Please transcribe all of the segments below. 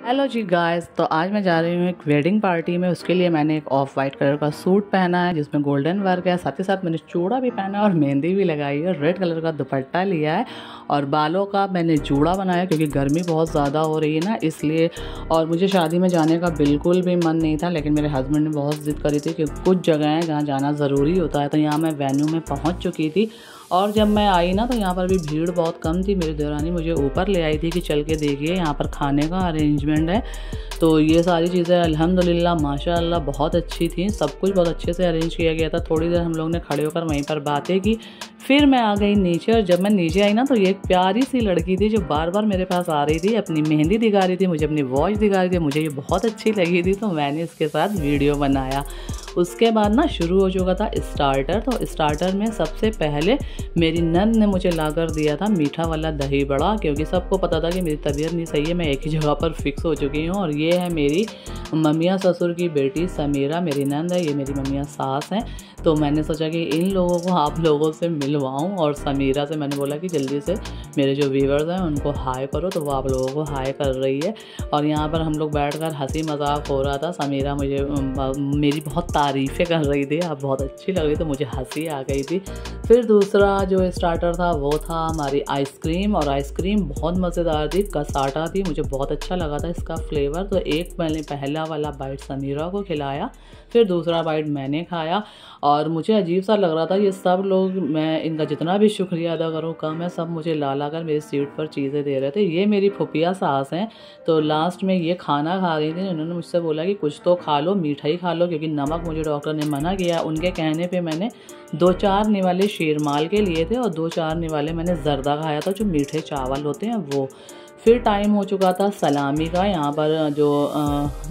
Hello जी guys, तो आज मैं जा रही हूँ एक वेडिंग पार्टी में। उसके लिए मैंने एक ऑफ वाइट कलर का सूट पहना है जिसमें गोल्डन वर्क है। साथ ही साथ मैंने चूड़ा भी पहना है और मेहंदी भी लगाई है। रेड कलर का दुपट्टा लिया है और बालों का मैंने जूड़ा बनाया क्योंकि गर्मी बहुत ज़्यादा हो रही है ना, इसलिए। और मुझे शादी में जाने का बिल्कुल भी मन नहीं था, लेकिन मेरे हस्बैंड ने बहुत ज़िद करी थी कि कुछ जगह हैं जहाँ जाना ज़रूरी होता है। तो यहाँ मैं वेन्यू में पहुँच चुकी थी और जब मैं आई ना तो यहाँ पर भी भीड़ बहुत कम थी। मेरी देवरानी मुझे ऊपर ले आई थी कि चल के देखिए यहाँ पर खाने का अरेंजमेंट है। तो ये सारी चीज़ें अल्हम्दुलिल्लाह माशाअल्लाह बहुत अच्छी थी। सब कुछ बहुत अच्छे से अरेंज किया गया था। थोड़ी देर हम लोग ने खड़े होकर वहीं पर बातें की, फिर मैं आ गई नीचे। और जब मैं नीचे आई ना तो ये एक प्यारी सी लड़की थी जो बार बार मेरे पास आ रही थी, अपनी मेहंदी दिखा रही थी, मुझे अपनी वॉच दिखा रही थी। मुझे ये बहुत अच्छी लगी थी तो मैंने इसके साथ वीडियो बनाया। उसके बाद ना शुरू हो चुका था स्टार्टर। तो स्टार्टर में सबसे पहले मेरी नंद ने मुझे ला कर दिया था मीठा वाला दही बड़ा, क्योंकि सबको पता था कि मेरी तबीयत नहीं सही है, मैं एक ही जगह पर फिक्स हो चुकी हूँ। और ये है मेरी ममिया ससुर की बेटी समीरा, मेरी नंद है, ये मेरी ममिया सास हैं। तो मैंने सोचा कि इन लोगों को आप लोगों से मिलवाऊँ, और समीरा से मैंने बोला कि जल्दी से मेरे जो व्यूवर्स हैं उनको हाय करो, तो वो आप लोगों को हाय कर रही है। और यहाँ पर हम लोग बैठकर हंसी मजाक हो रहा था। समीरा मुझे मेरी बहुत तारीफ़ें कर रही थी, आप बहुत अच्छी लग रही, तो मुझे हंसी आ गई थी। फिर दूसरा जो स्टार्टर था वो था हमारी आइसक्रीम, और आइसक्रीम बहुत मज़ेदार थी, कसाटा थी, मुझे बहुत अच्छा लगा था इसका फ्लेवर। तो एक मैंने पहला वाला बाइट समीरा को खिलाया, फिर दूसरा बाइट मैंने खाया। और मुझे अजीब सा लग रहा था ये सब लोग, मैं इनका जितना भी शुक्रिया अदा करूँ कम है। सब मुझे ला कर मेरी सीट पर चीज़ें दे रहे थे। ये मेरी फुफिया सास हैं, तो लास्ट में ये खाना खा रही थी। उन्होंने मुझसे बोला कि कुछ तो खा लो, मिठाई खा लो, क्योंकि नमक मुझे डॉक्टर ने मना किया। उनके कहने पे मैंने 2-4 निवाले शेरमाल के लिए थे और 2-4 निवाले मैंने जर्दा खाया था, जो मीठे चावल होते हैं वो। फिर टाइम हो चुका था सलामी का। यहाँ पर जो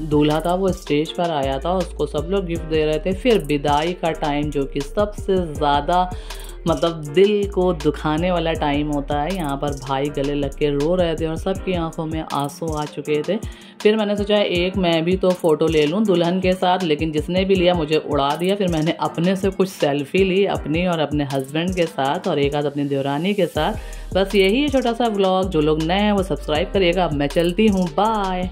दूल्हा था वो स्टेज पर आया था, उसको सब लोग गिफ्ट दे रहे थे। फिर विदाई का टाइम, जो कि सबसे ज़्यादा मतलब दिल को दुखाने वाला टाइम होता है। यहाँ पर भाई गले लग के रो रहे थे और सबकी आंखों में आंसू आ चुके थे। फिर मैंने सोचा एक मैं भी तो फ़ोटो ले लूँ दुल्हन के साथ, लेकिन जिसने भी लिया मुझे उड़ा दिया। फिर मैंने अपने से कुछ सेल्फ़ी ली, अपनी और अपने हस्बैंड के साथ, और एक आध अपनी देवरानी के साथ। बस यही है छोटा सा व्लॉग। जो लोग नए हैं वो सब्सक्राइब करिएगा। अब मैं चलती हूँ, बाय।